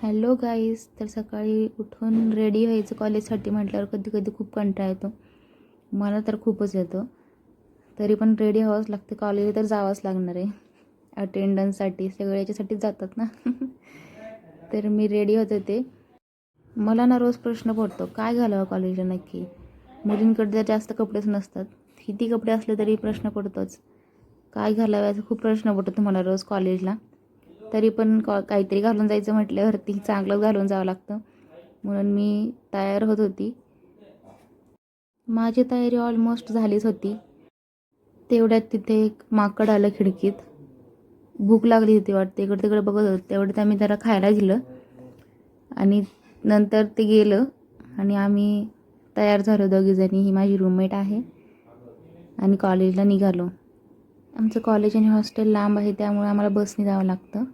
Hello guys. तर सकाळी उठून रेडी व्हायचं कॉलेजसाठी म्हटल्यावर कधी कधी खूप कंटाळा येतो. मला तर खूपच येतो. तरी पण रेडी व्हावंच लागते. कॉलेजला तर जावंच लागणार आहे. अटेंडन्ससाठी सगळे याच्यासाठीच जातात ना. तर मी रेडी होत होते. मला ना रोज प्रश्न पडतो काय घालावं कॉलेजला नक्की. मुलींकडे तर जास्त कपडेच नसतात. किती कपडे असले तरी प्रश्न पडतोच. काय घालावं याचा खूप प्रश्न पडतो मला रोज कॉलेजला. तरी पण काहीतरी घालून जायचं म्हटल्यावरती चांगलंच घालून जावं लागतं. म्हणून मी तयार होत होती. माझी तयारी ऑलमोस्ट झालीच होती. तेवढ्यात तिथे एक माकड आलं खिडकीत. भूक लागली होती वाटते. इकडे तिकडे बघत होतं. तेवढ्यात आम्ही जरा खायला दिलं आणि नंतर ते गेलं आणि आम्ही तयार झालो दोघीजणी. ही माझी रूममेट आहे आणि कॉलेजला निघालो. आमचं कॉलेज आणि हॉस्टेल लांब आहे त्यामुळे आम्हाला बसने जावं लागतं.